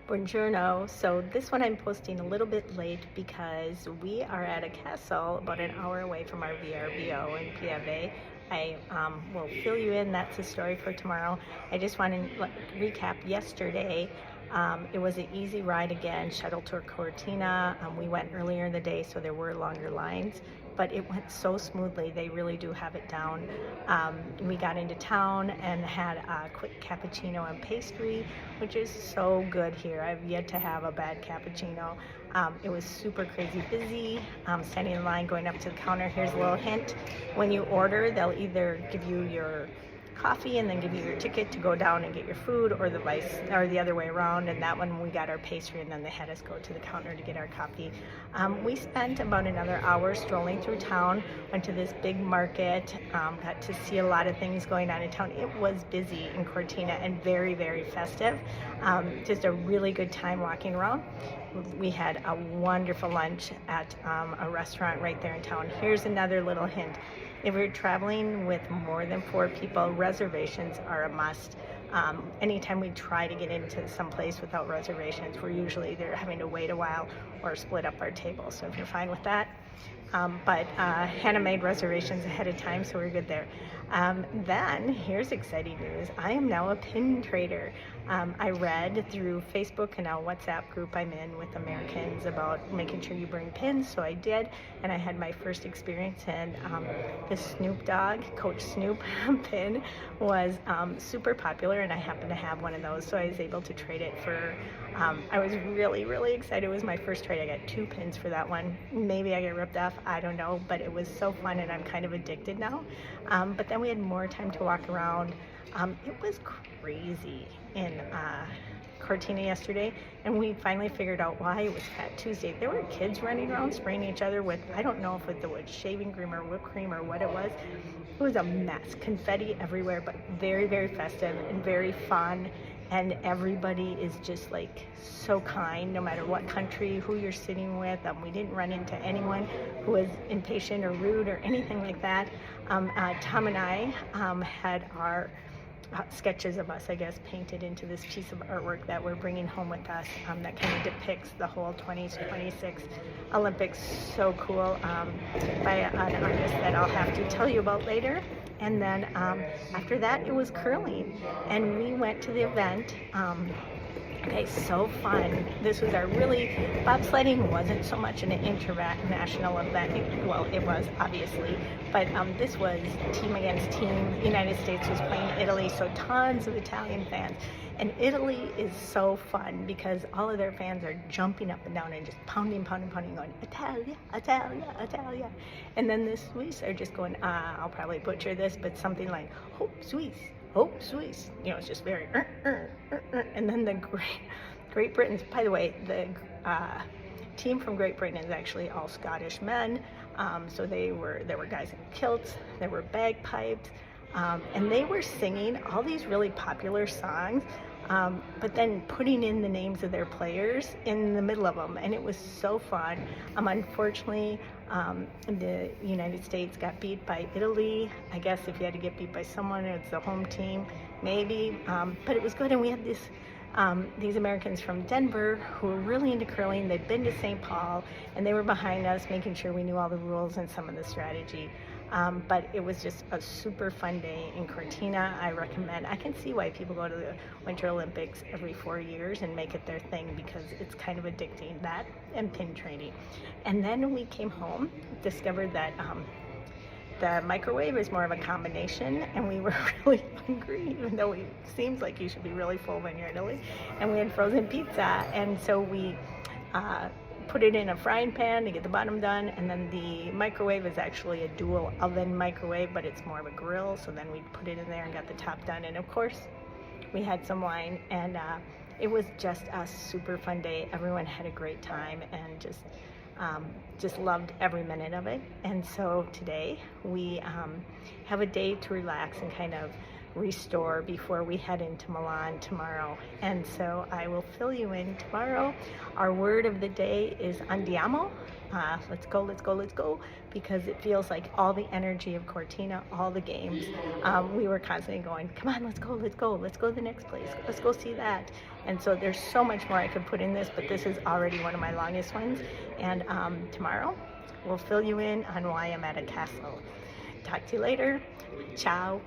Buongiorno. So this one I'm posting a little bit late because we are at a castle about an hour away from our VRBO in Piave. I will fill you in. That's the story for tomorrow. I just want to recap yesterday. It was an easy ride again, shuttle tour Cortina. We went earlier in the day, so there were longer lines, but it went so smoothly. They really do have it down. We got into town and had a quick cappuccino and pastry, which is so good here. I've yet to have a bad cappuccino. It was super crazy busy, standing in line, going up to the counter. Here's a little hint. When you order, they'll either give you your coffee and then give you your ticket to go down and get your food, or the other way around. And that one we got our pastry and then they had us go to the counter to get our coffee. We spent about another hour strolling through town, went to this big market, got to see a lot of things going on in town. It was busy in Cortina and very, very festive. Just a really good time walking around. We had a wonderful lunch at a restaurant right there in town. Here's another little hint. If you're traveling with more than 4 people, reservations are a must. Anytime we try to get into some place without reservations, we're usually either having to wait a while or split up our table. So if you're fine with that. But Hannah made reservations ahead of time, so we're good there. Then here's exciting news. I am now a pin trader. I read through Facebook and a WhatsApp group I'm in with Americans about making sure you bring pins, so I did, and I had my first experience. And the Snoop Dogg, Coach Snoop pin was super popular, and I happened to have one of those, so I was able to trade it for. I was really, really excited. It was my first trade. I got 2 pins for that one. Maybe I get ripped off, I don't know, but it was so fun, and I'm kind of addicted now. But then we had more time to walk around. It was crazy in Cortina yesterday, and we finally figured out why. It was Fat Tuesday. There were kids running around spraying each other with, I don't know if it was shaving cream or whipped cream or what it was. It was a mess, confetti everywhere, but very, very festive and very fun. And everybody is just like so kind, no matter what country, who you're sitting with. We didn't run into anyone who was impatient or rude or anything like that. Tom and I had our sketches of us, I guess, painted into this piece of artwork that we're bringing home with us, that kind of depicts the whole 2026 Olympics. So cool, by an artist that I'll have to tell you about later. And then after that, it was curling, and we went to the event. Okay, so fun. This was our bobsledding wasn't so much an international event. Well, it was, obviously, but this was team against team. The United States was playing Italy, so tons of Italian fans. And Italy is so fun because all of their fans are jumping up and down and just pounding, going, Italia, Italia, Italia. And then the Swiss are just going, I'll probably butcher this, but something like, Hope Swiss. Hope Swiss. It's just very, and then the Great Britain. By the way, the team from Great Britain is actually all Scottish men. So there were guys in kilts, there were bagpipes, and they were singing all these really popular songs, but then putting in the names of their players in the middle of them, and it was so fun. Unfortunately, the United States got beat by Italy. I guess if you had to get beat by someone, it's the home team, maybe. But it was good, and we had these Americans from Denver who were really into curling. They'd been to St. Paul, and they were behind us, making sure we knew all the rules and some of the strategy. But it was just a super fun day in Cortina. I recommend. I can see why people go to the Winter Olympics every 4 years and make it their thing, because it's kind of addicting, that and pin trading. And then we came home, discovered that the microwave is more of a combination, and we were really hungry, even though it seems like you should be really full when you're in Italy. And we had frozen pizza, and so we put it in a frying pan to get the bottom done, and then the microwave is actually a dual oven microwave, but it's more of a grill, so then we put it in there and got the top done. And of course we had some wine, and it was just a super fun day. Everyone had a great time and just loved every minute of it. And so today we have a day to relax and kind of restore before we head into Milan tomorrow. And so I will fill you in tomorrow. Our word of the day is andiamo. Let's go, let's go, let's go, because it feels like all the energy of Cortina, all the games, we were constantly going, come on, let's go, let's go, let's go to the next place, let's go see that. And so there's so much more I could put in this, but this is already one of my longest ones. And tomorrow we'll fill you in on why I'm at a castle. Talk to you later. Ciao.